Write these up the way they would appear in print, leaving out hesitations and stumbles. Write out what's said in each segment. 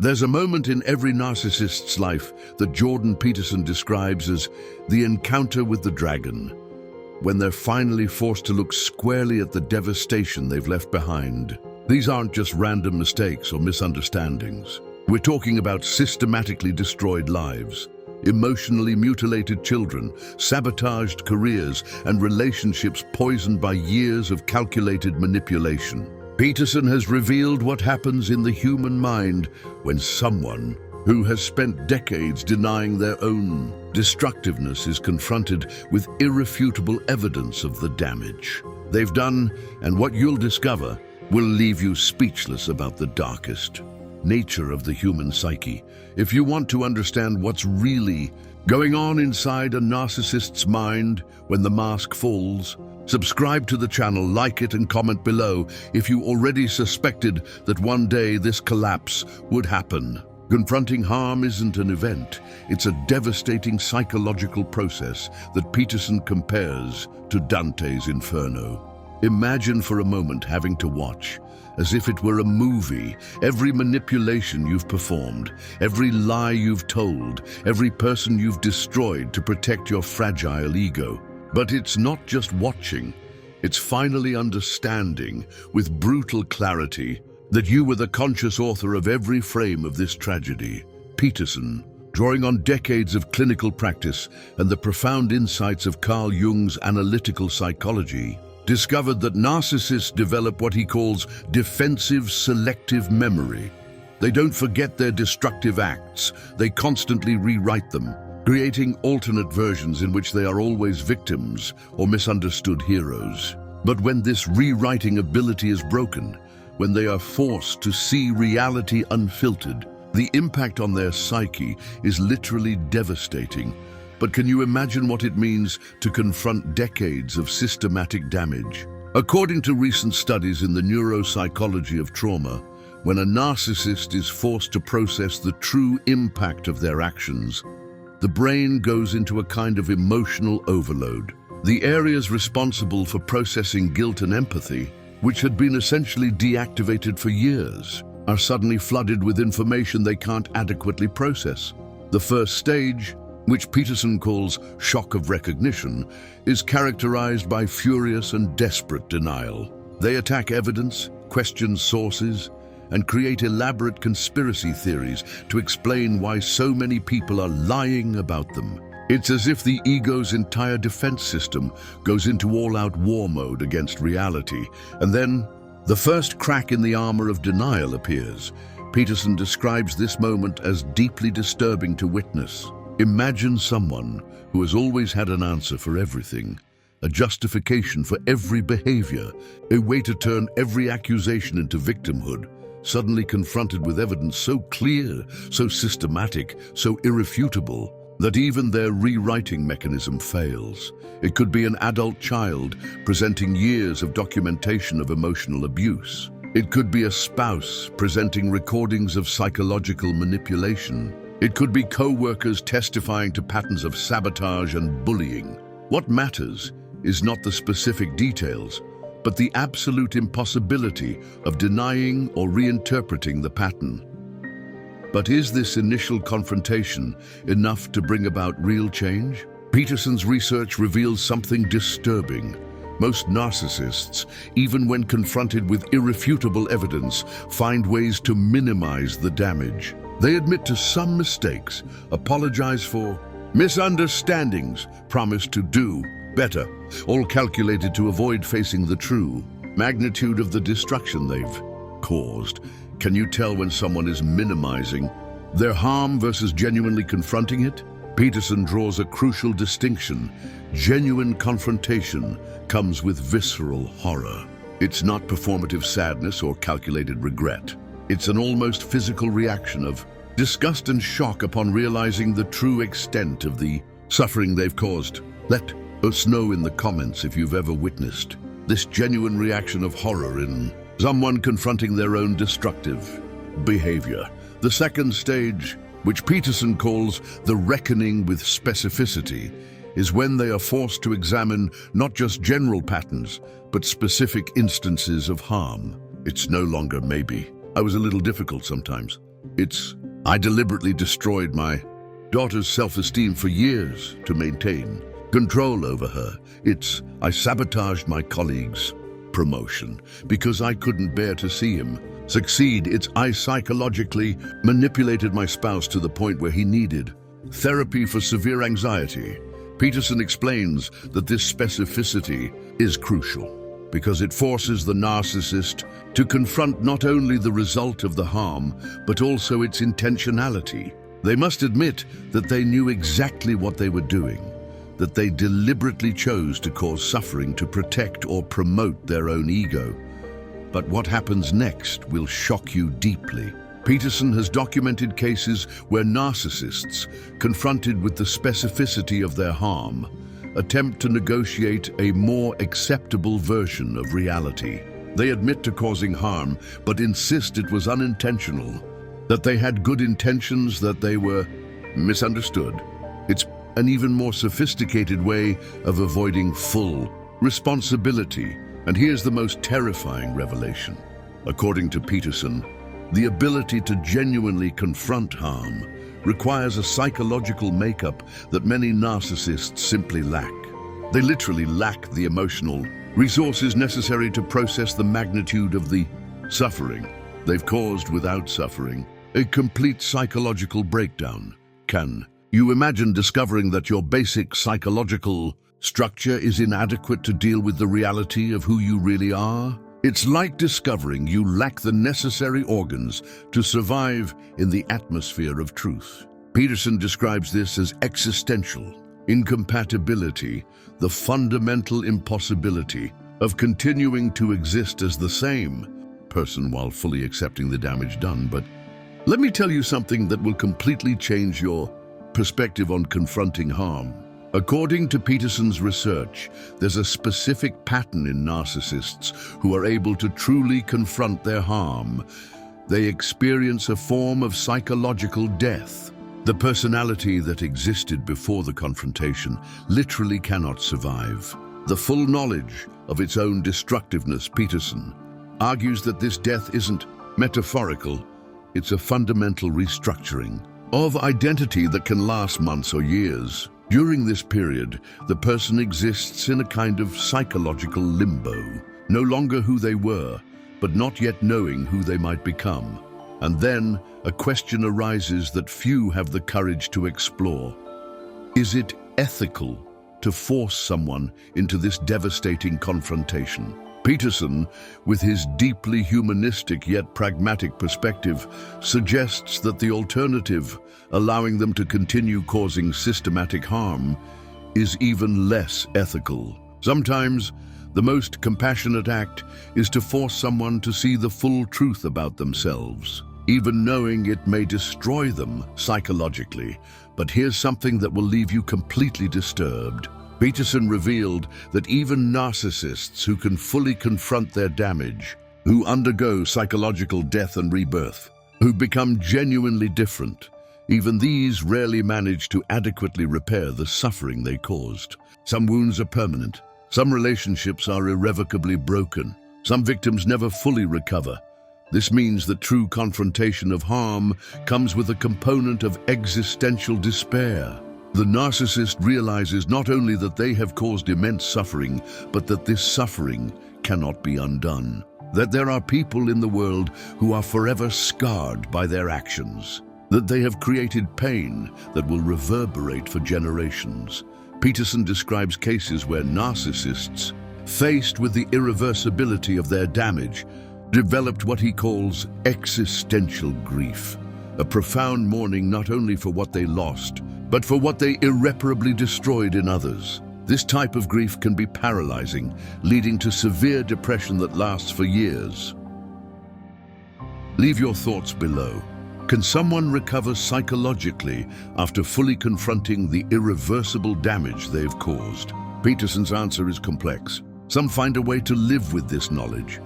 There's a moment in every narcissist's life that Jordan Peterson describes as the encounter with the dragon, when they're finally forced to look squarely at the devastation they've left behind. These aren't just random mistakes or misunderstandings. We're talking about systematically destroyed lives, emotionally mutilated children, sabotaged careers, and relationships poisoned by years of calculated manipulation. Peterson has revealed what happens in the human mind when someone who has spent decades denying their own destructiveness is confronted with irrefutable evidence of the damage they've done, and what you'll discover will leave you speechless about the darkest nature of the human psyche. If you want to understand what's really going on inside a narcissist's mind when the mask falls, subscribe to the channel, like it, and comment below if you already suspected that one day this collapse would happen. Confronting harm isn't an event, it's a devastating psychological process that Peterson compares to Dante's Inferno. Imagine for a moment having to watch, as if it were a movie, every manipulation you've performed, every lie you've told, every person you've destroyed to protect your fragile ego. But it's not just watching, it's finally understanding with brutal clarity that you were the conscious author of every frame of this tragedy. Peterson, drawing on decades of clinical practice and the profound insights of Carl Jung's analytical psychology, discovered that narcissists develop what he calls defensive selective memory. They don't forget their destructive acts, they constantly rewrite them, creating alternate versions in which they are always victims or misunderstood heroes. But when this rewriting ability is broken, when they are forced to see reality unfiltered, the impact on their psyche is literally devastating. But can you imagine what it means to confront decades of systematic damage? According to recent studies in the neuropsychology of trauma, when a narcissist is forced to process the true impact of their actions, the brain goes into a kind of emotional overload. The areas responsible for processing guilt and empathy, which had been essentially deactivated for years, are suddenly flooded with information they can't adequately process. The first stage, which Peterson calls shock of recognition, is characterized by furious and desperate denial. They attack evidence, question sources, and create elaborate conspiracy theories to explain why so many people are lying about them. It's as if the ego's entire defense system goes into all-out war mode against reality, and then the first crack in the armor of denial appears. Peterson describes this moment as deeply disturbing to witness. Imagine someone who has always had an answer for everything, a justification for every behavior, a way to turn every accusation into victimhood, suddenly confronted with evidence so clear, so systematic, so irrefutable, that even their rewriting mechanism fails. It could be an adult child presenting years of documentation of emotional abuse. It could be a spouse presenting recordings of psychological manipulation. It could be co-workers testifying to patterns of sabotage and bullying. What matters is not the specific details, but the absolute impossibility of denying or reinterpreting the pattern. But is this initial confrontation enough to bring about real change? Peterson's research reveals something disturbing. Most narcissists, even when confronted with irrefutable evidence, find ways to minimize the damage. They admit to some mistakes, apologize for misunderstandings, promise to do better, all calculated to avoid facing the true magnitude of the destruction they've caused. Can you tell when someone is minimizing their harm versus genuinely confronting it? Peterson draws a crucial distinction. Genuine confrontation comes with visceral horror. It's not performative sadness or calculated regret. It's an almost physical reaction of disgust and shock upon realizing the true extent of the suffering they've caused. Let us know in the comments if you've ever witnessed this genuine reaction of horror in someone confronting their own destructive behavior. The second stage, which Peterson calls the reckoning with specificity, is when they are forced to examine not just general patterns, but specific instances of harm. It's no longer maybe. I was a little difficult sometimes. I deliberately destroyed my daughter's self-esteem for years to maintain control over her. I sabotaged my colleague's promotion because I couldn't bear to see him succeed. I psychologically manipulated my spouse to the point where he needed therapy for severe anxiety. Peterson explains that this specificity is crucial because it forces the narcissist to confront not only the result of the harm, but also its intentionality. They must admit that they knew exactly what they were doing, that they deliberately chose to cause suffering to protect or promote their own ego. But what happens next will shock you deeply. Peterson has documented cases where narcissists, confronted with the specificity of their harm, attempt to negotiate a more acceptable version of reality. They admit to causing harm, but insist it was unintentional, that they had good intentions, that they were misunderstood. It's an even more sophisticated way of avoiding full responsibility. And here's the most terrifying revelation. According to Peterson, the ability to genuinely confront harm requires a psychological makeup that many narcissists simply lack. They literally lack the emotional resources necessary to process the magnitude of the suffering they've caused without suffering. A complete psychological breakdown. Can you imagine discovering that your basic psychological structure is inadequate to deal with the reality of who you really are? It's like discovering you lack the necessary organs to survive in the atmosphere of truth. Peterson describes this as existential incompatibility, the fundamental impossibility of continuing to exist as the same person while fully accepting the damage done. But let me tell you something that will completely change your perspective on confronting harm. According to Peterson's research, there's a specific pattern in narcissists who are able to truly confront their harm. They experience a form of psychological death. The personality that existed before the confrontation literally cannot survive. The full knowledge of its own destructiveness, Peterson argues that this death isn't metaphorical, it's a fundamental restructuring of identity that can last months or years. During this period, the person exists in a kind of psychological limbo, no longer who they were, but not yet knowing who they might become. And then a question arises that few have the courage to explore. Is it ethical to force someone into this devastating confrontation? Peterson, with his deeply humanistic yet pragmatic perspective, suggests that the alternative, allowing them to continue causing systematic harm, is even less ethical. Sometimes, the most compassionate act is to force someone to see the full truth about themselves, even knowing it may destroy them psychologically. But here's something that will leave you completely disturbed. Peterson revealed that even narcissists who can fully confront their damage, who undergo psychological death and rebirth, who become genuinely different, even these rarely manage to adequately repair the suffering they caused. Some wounds are permanent. Some relationships are irrevocably broken. Some victims never fully recover. This means that true confrontation of harm comes with a component of existential despair. The narcissist realizes not only that they have caused immense suffering, but that this suffering cannot be undone. That there are people in the world who are forever scarred by their actions. That they have created pain that will reverberate for generations. Peterson describes cases where narcissists, faced with the irreversibility of their damage, developed what he calls existential grief, a profound mourning not only for what they lost, but for what they irreparably destroyed in others. This type of grief can be paralyzing, leading to severe depression that lasts for years. Leave your thoughts below. Can someone recover psychologically after fully confronting the irreversible damage they've caused? Peterson's answer is complex. Some find a way to live with this knowledge,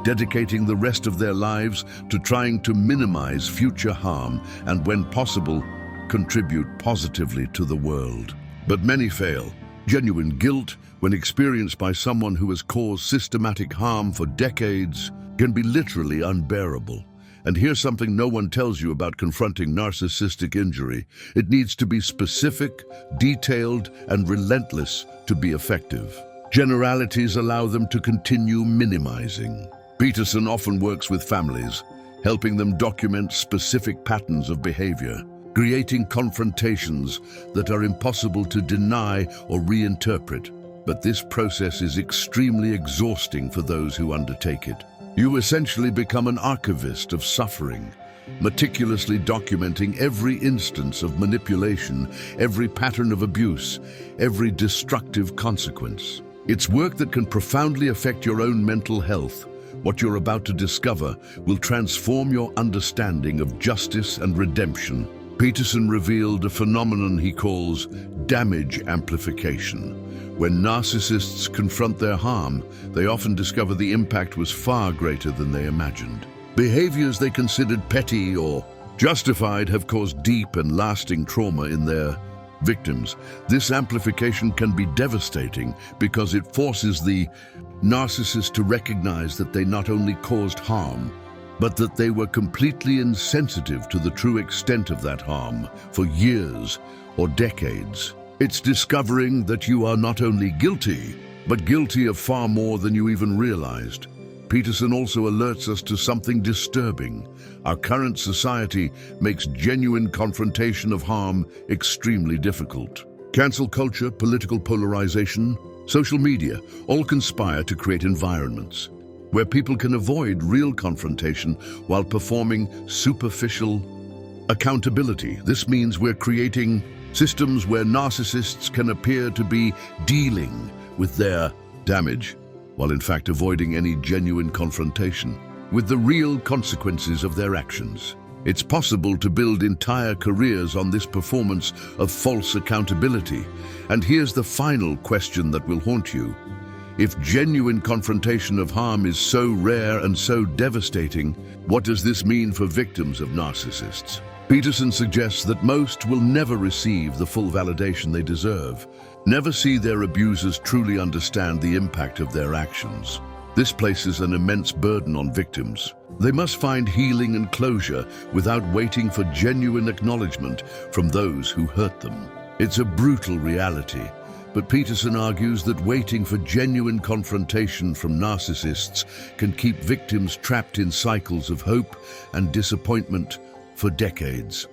dedicating the rest of their lives to trying to minimize future harm and, when possible, contribute positively to the world. But many fail. Genuine guilt, when experienced by someone who has caused systematic harm for decades, can be literally unbearable. And here's something no one tells you about confronting narcissistic injury. It needs to be specific, detailed, and relentless to be effective. Generalities allow them to continue minimizing. Peterson often works with families, helping them document specific patterns of behavior, creating confrontations that are impossible to deny or reinterpret. But this process is extremely exhausting for those who undertake it. You essentially become an archivist of suffering, meticulously documenting every instance of manipulation, every pattern of abuse, every destructive consequence. It's work that can profoundly affect your own mental health. What you're about to discover will transform your understanding of justice and redemption. Peterson revealed a phenomenon he calls damage amplification. When narcissists confront their harm, they often discover the impact was far greater than they imagined. Behaviors they considered petty or justified have caused deep and lasting trauma in their victims. This amplification can be devastating because it forces the narcissist to recognize that they not only caused harm, but that they were completely insensitive to the true extent of that harm for years or decades. It's discovering that you are not only guilty, but guilty of far more than you even realized. Peterson also alerts us to something disturbing. Our current society makes genuine confrontation of harm extremely difficult. Cancel culture, political polarization, social media all conspire to create environments where people can avoid real confrontation while performing superficial accountability. This means we're creating systems where narcissists can appear to be dealing with their damage, while in fact avoiding any genuine confrontation with the real consequences of their actions. It's possible to build entire careers on this performance of false accountability. And here's the final question that will haunt you. If genuine confrontation of harm is so rare and so devastating, what does this mean for victims of narcissists? Peterson suggests that most will never receive the full validation they deserve, never see their abusers truly understand the impact of their actions. This places an immense burden on victims. They must find healing and closure without waiting for genuine acknowledgement from those who hurt them. It's a brutal reality, but Peterson argues that waiting for genuine confrontation from narcissists can keep victims trapped in cycles of hope and disappointment for decades.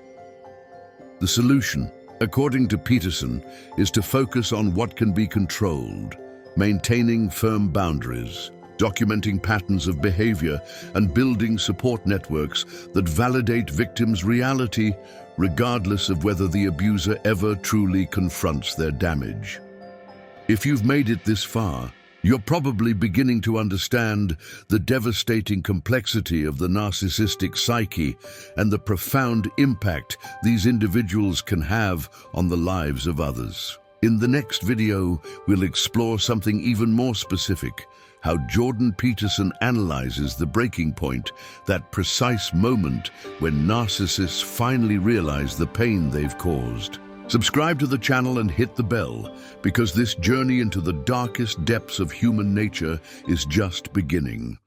The solution, according to Peterson, is to focus on what can be controlled, maintaining firm boundaries, documenting patterns of behavior, and building support networks that validate victims' reality regardless of whether the abuser ever truly confronts their damage. If you've made it this far, you're probably beginning to understand the devastating complexity of the narcissistic psyche and the profound impact these individuals can have on the lives of others. In the next video, we'll explore something even more specific: how Jordan Peterson analyzes the breaking point, that precise moment when narcissists finally realize the pain they've caused. Subscribe to the channel and hit the bell, because this journey into the darkest depths of human nature is just beginning.